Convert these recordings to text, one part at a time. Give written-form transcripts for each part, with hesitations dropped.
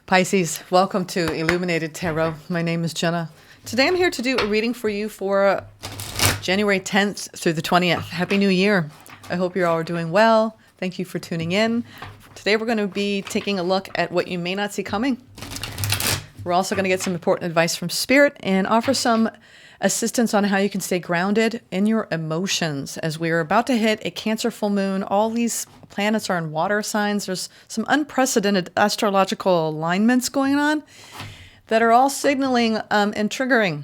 Pisces, welcome to Illuminated Tarot. My name is Jenna. Today I'm here to do a reading for you for January 10th through the 20th. Happy New Year. I hope you're all doing well. Thank you for tuning in. Today we're going to be taking a look at what you may not see coming. We're also going to get some important advice from Spirit and offer some assistance on how you can stay grounded in your emotions as we're about to hit a Cancer full moon. All these planets are in water signs. There's some unprecedented astrological alignments going on that are all signaling and triggering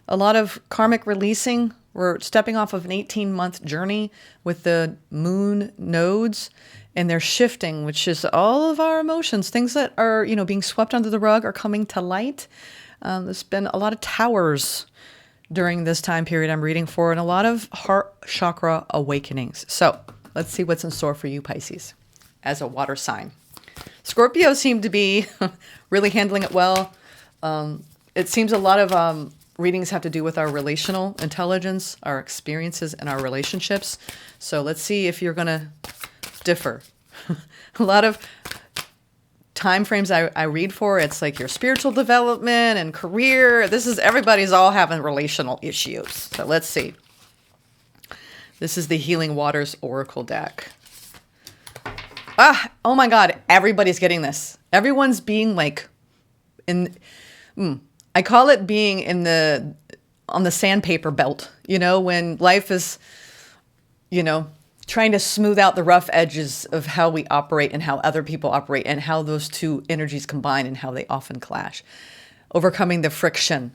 a lot of karmic releasing. We're stepping off of an 18-month journey with the moon nodes, and they're shifting, which is all of our emotions. Things that are, being swept under the rug are coming to light. There's been a lot of towers during this time period I'm reading for, and a lot of heart chakra awakenings. So let's see what's in store for you, Pisces, as a water sign. Scorpio seem to be really handling it well. It seems a lot of readings have to do with our relational intelligence, our experiences, and our relationships. So let's see if you're going to differ. A lot of time frames I read for, it's like your spiritual development and career. Everybody's all having relational issues. So let's see. This is the Healing Waters Oracle deck. Oh my God, everybody's getting this. Everyone's being like I call it being on the sandpaper belt, when life is, trying to smooth out the rough edges of how we operate and how other people operate and how those two energies combine and how they often clash. Overcoming the friction.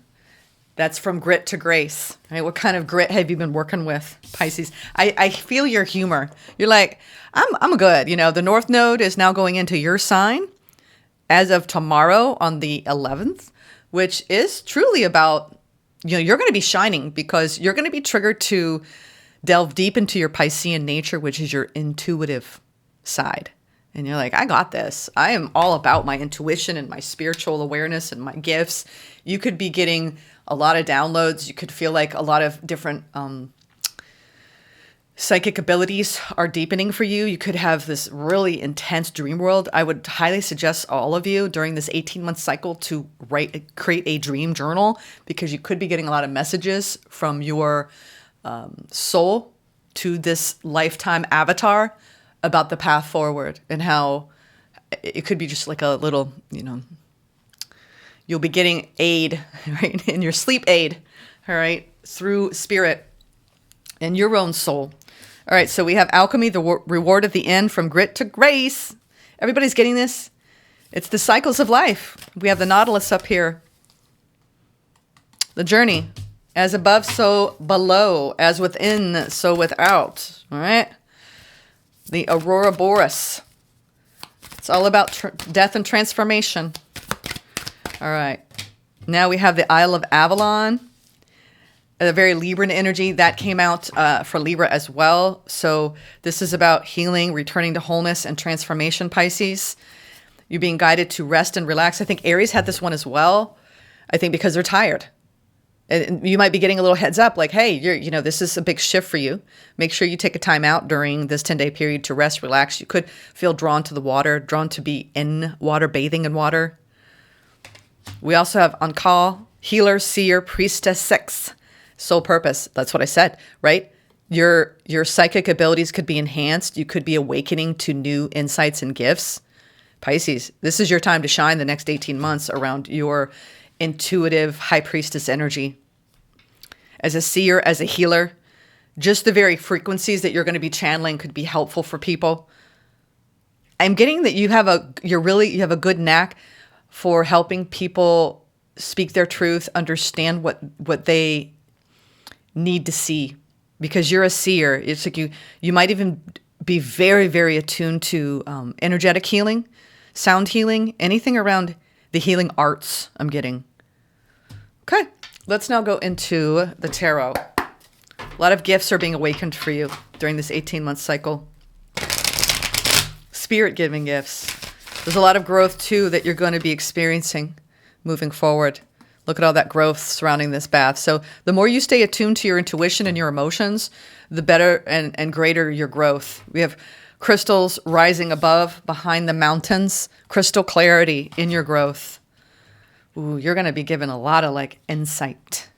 That's from grit to grace, right? What kind of grit have you been working with, Pisces? I feel your humor. You're like, I'm good. The North Node is now going into your sign as of tomorrow on the 11th, which is truly about, you're going to be shining because you're going to be triggered to delve deep into your Piscean nature, which is your intuitive side. And you're like, I got this. I am all about my intuition and my spiritual awareness and my gifts. You could be getting a lot of downloads. You could feel like a lot of different psychic abilities are deepening for you. You could have this really intense dream world. I would highly suggest all of you during this 18-month cycle to create a dream journal, because you could be getting a lot of messages from your soul to this lifetime avatar about the path forward, and how it could be just like a little, you'll be getting aid, right, in your sleep aid, all right, through Spirit and your own soul. All right, so we have alchemy, the reward at the end, from grit to grace. Everybody's getting this. It's the cycles of life. We have the Nautilus up here. The journey. As above, so below. As within, so without. All right? The Aurora Boreas. It's all about death and transformation. All right. Now we have the Isle of Avalon. A very Libran energy. That came out for Libra as well. So this is about healing, returning to wholeness, and transformation, Pisces. You're being guided to rest and relax. I think Aries had this one as well. I think because they're tired. And you might be getting a little heads up like, hey, this is a big shift for you. Make sure you take a time out during this 10-day period to rest, relax. You could feel drawn to the water, drawn to be in water, bathing in water. We also have on call, healer, seer, priestess, sex, soul purpose. That's what I said, right? Your psychic abilities could be enhanced. You could be awakening to new insights and gifts. Pisces, this is your time to shine the next 18 months around your intuitive high priestess energy. As a seer, as a healer, just the very frequencies that you're going to be channeling could be helpful for people. I'm getting that you have a good knack for helping people speak their truth, understand what they need to see, because you're a seer. It's like you might even be very, very attuned to energetic healing, sound healing, anything around the healing arts I'm getting. Okay, let's now go into the tarot. A lot of gifts are being awakened for you during this 18-month cycle. Spirit-giving gifts. There's a lot of growth, too, that you're going to be experiencing moving forward. Look at all that growth surrounding this bath. So the more you stay attuned to your intuition and your emotions, the better and greater your growth. We have crystals rising above, behind the mountains, crystal clarity in your growth. Ooh, you're going to be given a lot of like insight.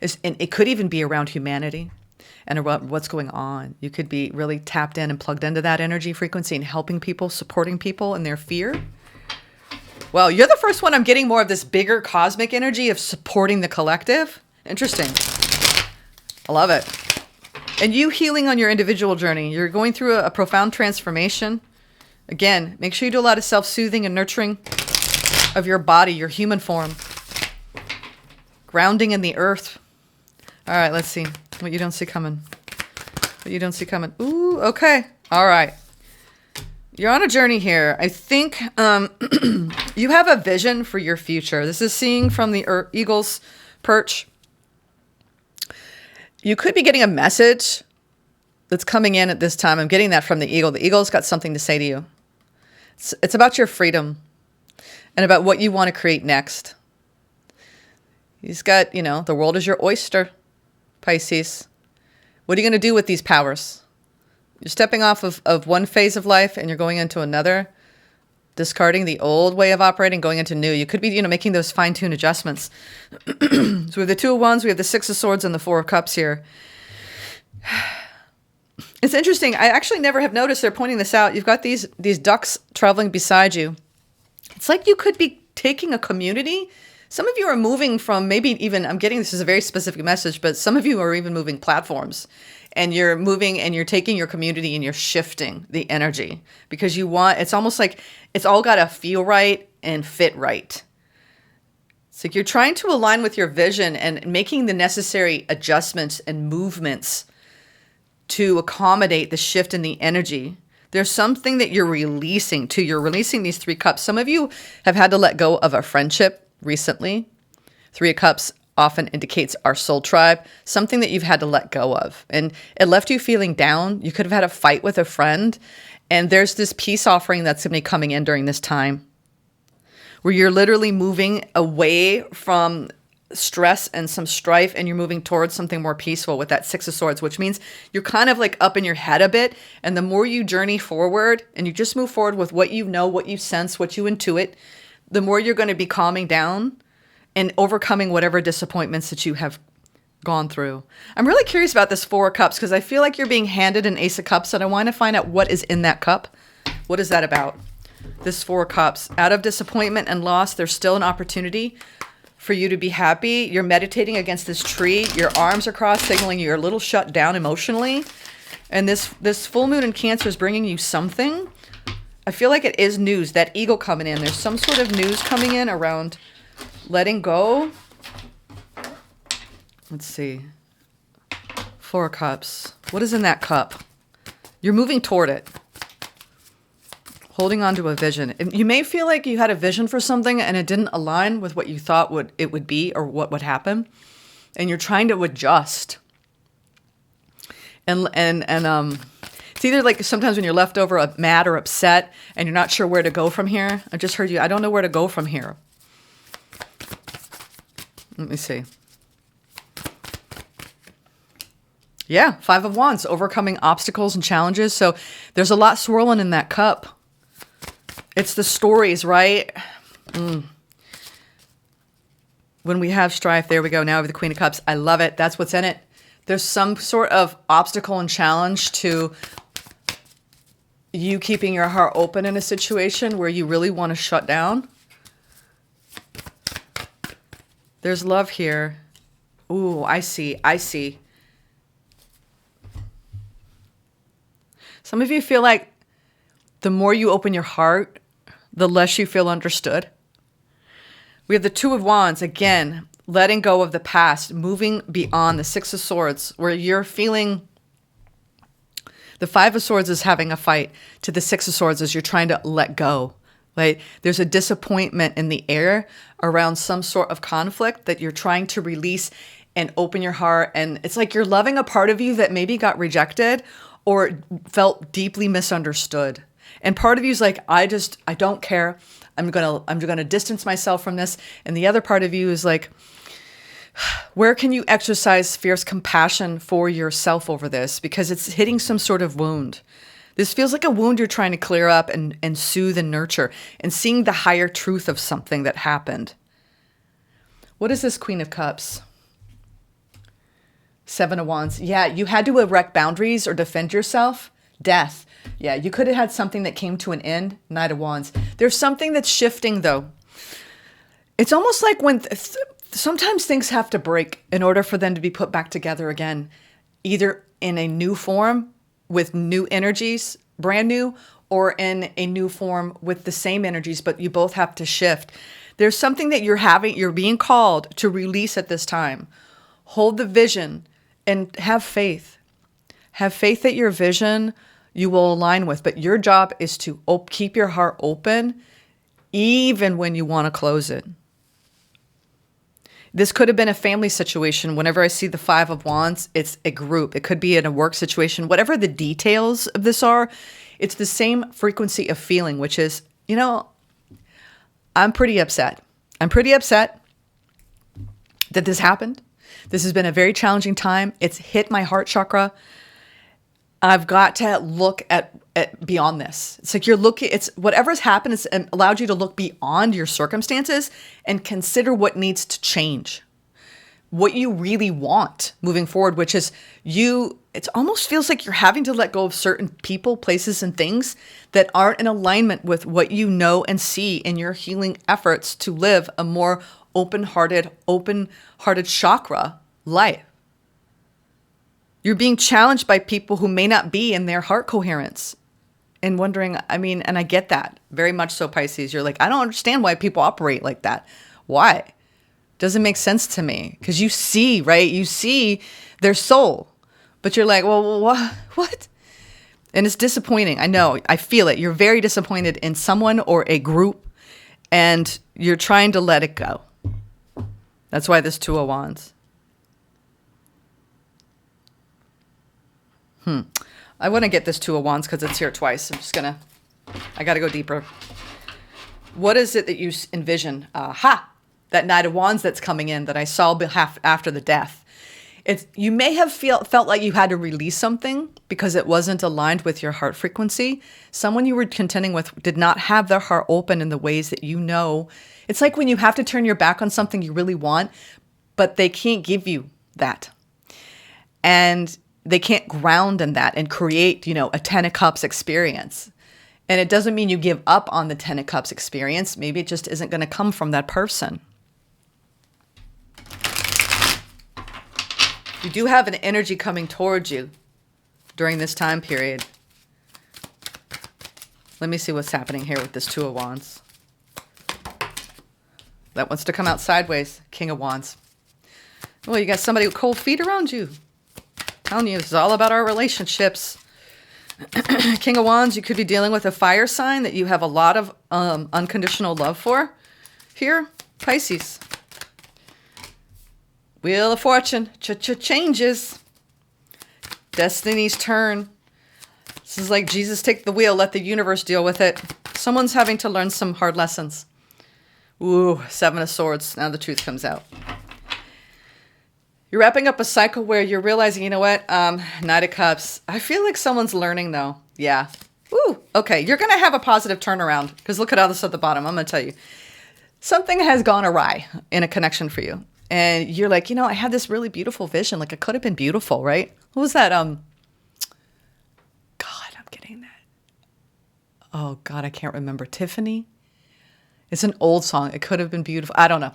And it could even be around humanity and around what's going on. You could be really tapped in and plugged into that energy frequency and helping people, supporting people in their fear. Well, you're the first one I'm getting more of this bigger cosmic energy of supporting the collective. Interesting. I love it. And you healing on your individual journey. You're going through a profound transformation. Again, make sure you do a lot of self-soothing and nurturing of your body, your human form. Grounding in the earth. All right, let's see what you don't see coming. What you don't see coming. Ooh, okay. All right. You're on a journey here. I think you have a vision for your future. This is seeing from the eagle's perch. You could be getting a message that's coming in at this time. I'm getting that from the eagle. The eagle's got something to say to you. It's about your freedom and about what you want to create next. He's got, the world is your oyster, Pisces. What are you going to do with these powers? You're stepping off of one phase of life and you're going into another, discarding the old way of operating, going into new. You could be, making those fine-tuned adjustments. So we have the Two of Wands, we have the Six of Swords, and the Four of Cups here. It's interesting. I actually never have noticed they're pointing this out. You've got these ducks traveling beside you. It's like you could be taking a community. Some of you are moving from maybe even, I'm getting this is a very specific message, but some of you are even moving platforms. And you're moving and you're taking your community and you're shifting the energy because it's almost like it's all got to feel right and fit right. It's like you're trying to align with your vision and making the necessary adjustments and movements to accommodate the shift in the energy. There's something that you're releasing too. You're releasing these Three Cups. Some of you have had to let go of a friendship recently. Three of Cups often indicates our soul tribe, something that you've had to let go of. And it left you feeling down. You could have had a fight with a friend. And there's this peace offering that's going to be coming in during this time where you're literally moving away from stress and some strife and you're moving towards something more peaceful with that Six of Swords, which means you're kind of like up in your head a bit. And the more you journey forward and you just move forward with what you know, what you sense, what you intuit, the more you're going to be calming down and overcoming whatever disappointments that you have gone through. I'm really curious about this Four of Cups because I feel like you're being handed an Ace of Cups and I want to find out what is in that cup. What is that about? This Four of Cups. Out of disappointment and loss, there's still an opportunity for you to be happy. You're meditating against this tree. Your arms are crossed, signaling you're a little shut down emotionally. And this full moon in Cancer is bringing you something. I feel like it is news. That eagle coming in. There's some sort of news coming in around letting go. Let's see. Four of Cups. What is in that cup? You're moving toward it. Holding on to a vision. You may feel like you had a vision for something and it didn't align with what you thought it would be or what would happen. And you're trying to adjust. And it's either like sometimes when you're left over mad or upset and you're not sure where to go from here. I just heard you. I don't know where to go from here. Let me see. Yeah, Five of Wands, overcoming obstacles and challenges. So there's a lot swirling in that cup. It's the stories, right? When we have strife, there we go. Now we have the Queen of Cups. I love it. That's what's in it. There's some sort of obstacle and challenge to you keeping your heart open in a situation where you really want to shut down. There's love here. Ooh, I see. Some of you feel like the more you open your heart, the less you feel understood. We have the Two of Wands, again, letting go of the past, moving beyond the Six of Swords, where you're feeling the Five of Swords is having a fight to the Six of Swords as you're trying to let go. Right? There's a disappointment in the air around some sort of conflict that you're trying to release and open your heart. And it's like you're loving a part of you that maybe got rejected or felt deeply misunderstood. And part of you is like, I don't care. I'm gonna distance myself from this. And the other part of you is like, where can you exercise fierce compassion for yourself over this? Because it's hitting some sort of wound. This feels like a wound you're trying to clear up and soothe and nurture, and seeing the higher truth of something that happened. What is this Queen of Cups? Seven of Wands. Yeah, you had to erect boundaries or defend yourself. Death. Yeah, you could have had something that came to an end. Knight of Wands. There's something that's shifting, though. It's almost like when sometimes things have to break in order for them to be put back together again, either in a new form with new energies, brand new, or in a new form with the same energies, but you both have to shift. There's something that you're being called to release at this time. Hold the vision and have faith. Have faith that your vision you will align with, but your job is to keep your heart open even when you want to close it. This could have been a family situation. Whenever I see the Five of Wands, it's a group. It could be in a work situation. Whatever the details of this are, it's the same frequency of feeling, which is, I'm pretty upset. I'm pretty upset that this happened. This has been a very challenging time. It's hit my heart chakra. I've got to look at beyond this. It's like it's whatever's happened, it's allowed you to look beyond your circumstances and consider what needs to change, what you really want moving forward, which is it almost feels like you're having to let go of certain people, places, and things that aren't in alignment with what you know and see in your healing efforts to live a more open-hearted chakra life. You're being challenged by people who may not be in their heart coherence and wondering, and I get that very much so, Pisces. You're like, I don't understand why people operate like that. Why? Doesn't make sense to me. Because you see, right? You see their soul. But you're like, well, what? And it's disappointing. I know. I feel it. You're very disappointed in someone or a group, and you're trying to let it go. That's why this Two of Wands. I want to get this Two of Wands because it's here twice. I got to go deeper. What is it that you envision? That Knight of Wands that's coming in that I saw after the death. You may have felt like you had to release something because it wasn't aligned with your heart frequency. Someone you were contending with did not have their heart open in the ways that you know. It's like when you have to turn your back on something you really want, but they can't give you that. And they can't ground in that and create, a Ten of Cups experience. And it doesn't mean you give up on the Ten of Cups experience. Maybe it just isn't going to come from that person. You do have an energy coming towards you during this time period. Let me see what's happening here with this Two of Wands. That wants to come out sideways. King of Wands. Well, you got somebody with cold feet around you. Telling you, this is all about our relationships. King of Wands, you could be dealing with a fire sign that you have a lot of unconditional love for. Here, Pisces. Wheel of Fortune, changes. Destiny's turn. This is like Jesus, take the wheel, let the universe deal with it. Someone's having to learn some hard lessons. Ooh, Seven of Swords. Now the truth comes out. You're wrapping up a cycle where you're realizing, you know what? Knight of Cups. I feel like someone's learning, though. Yeah. Ooh, okay. You're going to have a positive turnaround because look at all this at the bottom. I'm going to tell you. Something has gone awry in a connection for you. And you're like, I had this really beautiful vision. Like, it could have been beautiful, right? What was that? God, I'm getting that. Oh, God, I can't remember. Tiffany? It's an old song. It could have been beautiful. I don't know.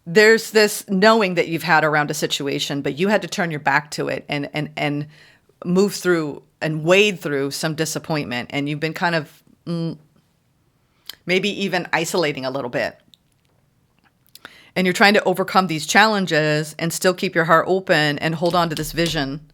There's this knowing that you've had around a situation, but you had to turn your back to it and move through and wade through some disappointment. And you've been kind of maybe even isolating a little bit. And you're trying to overcome these challenges and still keep your heart open and hold on to this vision.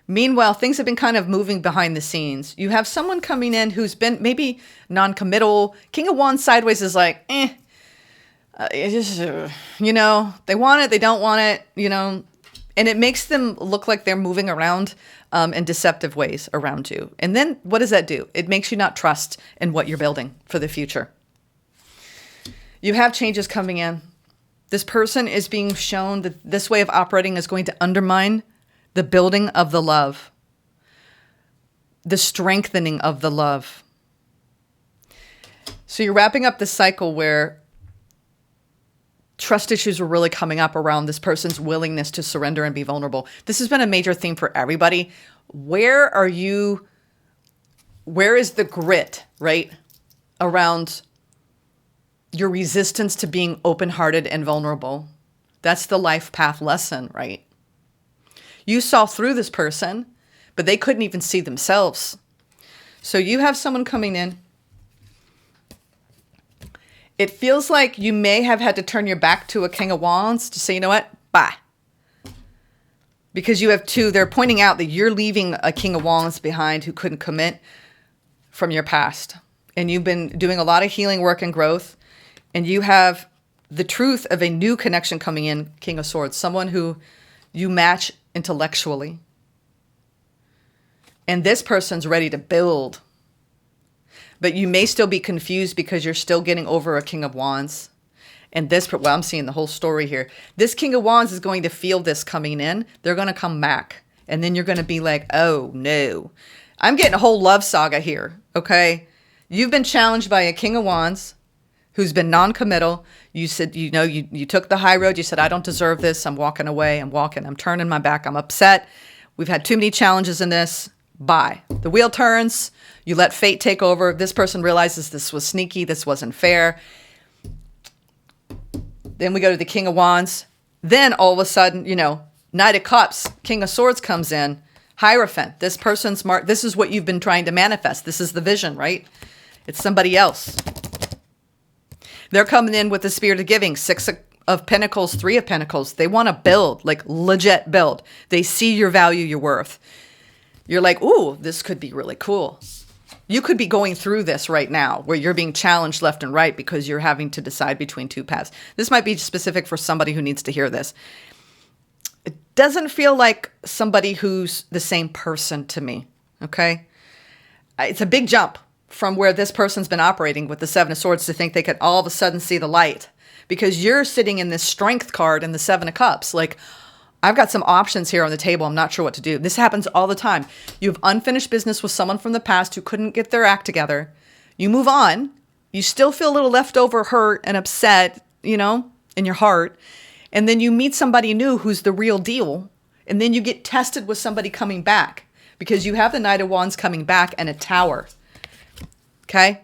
Meanwhile, things have been kind of moving behind the scenes. You have someone coming in who's been maybe non-committal. King of Wands sideways is like, it just, they want it, they don't want it, and it makes them look like they're moving around in deceptive ways around you. And then what does that do? It makes you not trust in what you're building for the future. You have changes coming in. This person is being shown that this way of operating is going to undermine the building of the love. the strengthening of the love. So you're wrapping up this cycle where trust issues were really coming up around this person's willingness to surrender and be vulnerable. This has been a major theme for everybody. Where is the grit, right? Around your resistance to being open-hearted and vulnerable. That's the life path lesson, right? You saw through this person, but they couldn't even see themselves. So you have someone coming in. It feels like you may have had to turn your back to a King of Wands to say, you know what? Bye. Because you have two, they're pointing out that you're leaving a King of Wands behind who couldn't commit from your past. And you've been doing a lot of healing work and growth. And you have the truth of a new connection coming in, King of Swords, someone who you match intellectually. And this person's ready to build. But you may still be confused because you're still getting over a King of Wands. And this, well, I'm seeing the whole story here. This King of Wands is going to feel this coming in. They're going to come back. And then you're going to be like, oh, no. I'm getting a whole love saga here, okay? You've been challenged by a King of Wands who's been non-committal. You said, you took the high road. You said, I don't deserve this. I'm walking away. I'm turning my back. I'm upset. We've had too many challenges in this. Bye. The wheel turns. You let fate take over. This person realizes this was sneaky. This wasn't fair. Then we go to the King of Wands. Then all of a sudden, Knight of Cups, King of Swords comes in. Hierophant. This person's mark. This is what you've been trying to manifest. This is the vision, right? It's somebody else. They're coming in with the spirit of giving. 6 of Pentacles, 3 of Pentacles. They want to build, like legit build. They see your value, your worth. You're like, ooh, this could be really cool. You could be going through this right now where you're being challenged left and right because you're having to decide between two paths. This might be specific for somebody who needs to hear this. It doesn't feel like somebody who's the same person to me, okay? It's a big jump from where this person's been operating with the 7 of Swords to think they could all of a sudden see the light because you're sitting in this strength card in the 7 of Cups. Like, I've got some options here on the table. I'm not sure what to do. This happens all the time. You have unfinished business with someone from the past who couldn't get their act together. You move on. You still feel a little leftover hurt and upset, in your heart. And then you meet somebody new who's the real deal. And then you get tested with somebody coming back because you have the Knight of Wands coming back and a Tower. Okay?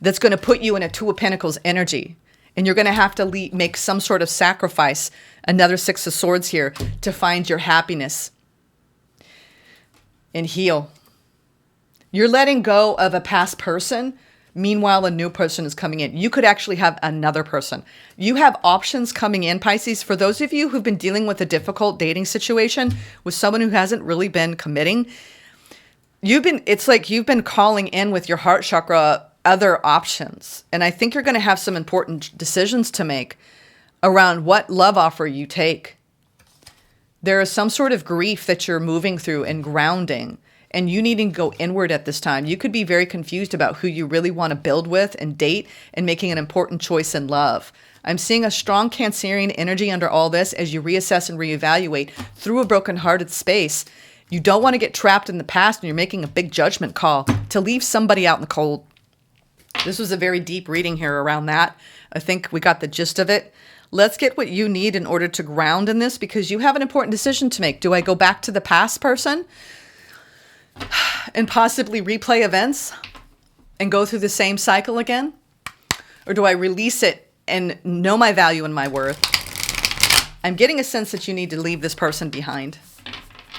That's going to put you in a 2 of Pentacles energy. And you're going to have to make some sort of sacrifice, another 6 of Swords here, to find your happiness and heal. You're letting go of a past person. Meanwhile, a new person is coming in. You could actually have another person. You have options coming in, Pisces. For those of you who've been dealing with a difficult dating situation with someone who hasn't really been committing, it's like you've been calling in with your heart chakra other options. And I think you're going to have some important decisions to make around what love offer you take. There is some sort of grief that you're moving through and grounding, and you needing to go inward at this time. You could be very confused about who you really want to build with and date and making an important choice in love. I'm seeing a strong Cancerian energy under all this as you reassess and reevaluate through a broken-hearted space. You don't want to get trapped in the past and you're making a big judgment call to leave somebody out in the cold. This was a very deep reading here around that. I think we got the gist of it. Let's get what you need in order to ground in this because you have an important decision to make. Do I go back to the past person and possibly replay events and go through the same cycle again? Or do I release it and know my value and my worth? I'm getting a sense that you need to leave this person behind.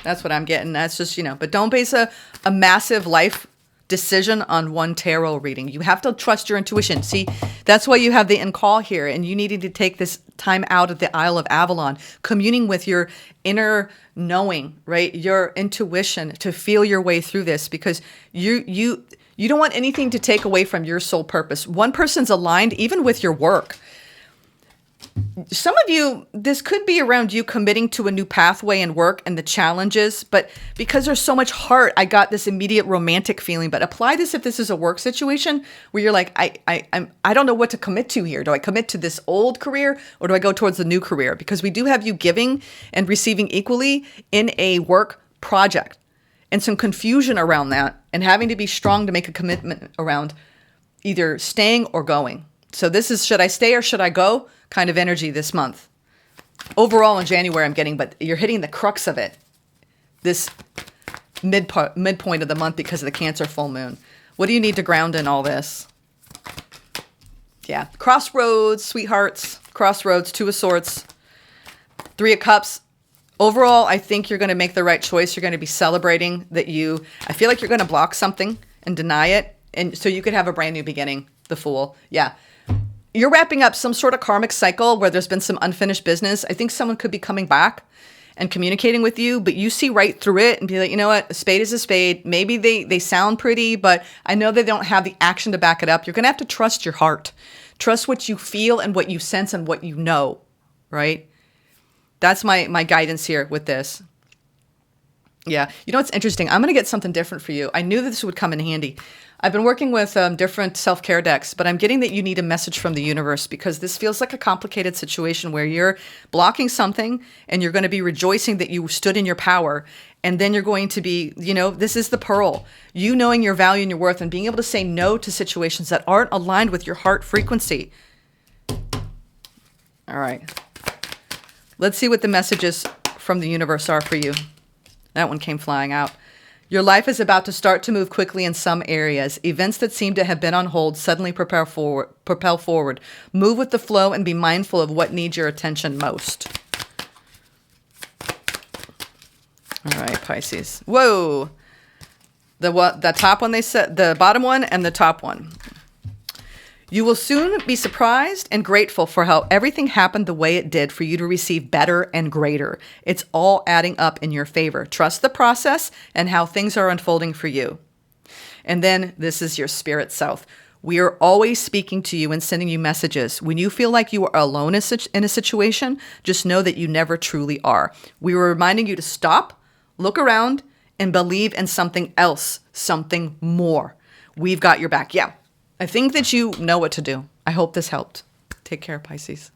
That's what I'm getting. That's just, but don't base a massive life decision on one tarot reading. You have to trust your intuition. See, that's why you have the in-call here, and you needed to take this time out at the Isle of Avalon, communing with your inner knowing, right? Your intuition to feel your way through this because you don't want anything to take away from your soul purpose. One person's aligned even with your work. Some of you, this could be around you committing to a new pathway in work and the challenges, but because there's so much heart, I got this immediate romantic feeling. But apply this if this is a work situation where you're like, I don't know what to commit to here. Do I commit to this old career or do I go towards the new career? Because we do have you giving and receiving equally in a work project. and some confusion around that, and having to be strong to make a commitment around either staying or going. So this is, should I stay or should I go kind of energy this month. Overall in January I'm getting, but you're hitting the crux of it this midpoint of the month because of the Cancer full moon. What do you need to ground in all this? Yeah, crossroads, sweethearts, crossroads, Two of Swords, Three of Cups. Overall, I think you're going to make the right choice. You're going to be celebrating that I feel like you're going to block something and deny it. And so you could have a brand new beginning, the Fool. Yeah. You're wrapping up some sort of karmic cycle where there's been some unfinished business. I think someone could be coming back and communicating with you, but you see right through it and be like, you know what? A spade is a spade. Maybe they sound pretty, but I know they don't have the action to back it up. You're going to have to trust your heart. Trust what you feel and what you sense and what you know, right? That's my guidance here with this. Yeah. You know what's interesting? I'm going to get something different for you. I knew that this would come in handy. I've been working with different self-care decks, but I'm getting that you need a message from the universe because this feels like a complicated situation where you're blocking something and you're going to be rejoicing that you stood in your power. And then you're going to be, this is the pearl. You knowing your value and your worth and being able to say no to situations that aren't aligned with your heart frequency. All right. Let's see what the messages from the universe are for you. That one came flying out. Your life is about to start to move quickly in some areas. Events that seem to have been on hold suddenly propel forward. Move with the flow and be mindful of what needs your attention most. All right, Pisces. Whoa. The top one they said, the bottom one and the top one. You will soon be surprised and grateful for how everything happened the way it did for you to receive better and greater. It's all adding up in your favor. Trust the process and how things are unfolding for you. And then this is your spirit self. We are always speaking to you and sending you messages. When you feel like you are alone in a situation, just know that you never truly are. We were reminding you to stop, look around, and believe in something else, something more. We've got your back. Yeah. I think that you know what to do. I hope this helped. Take care, Pisces.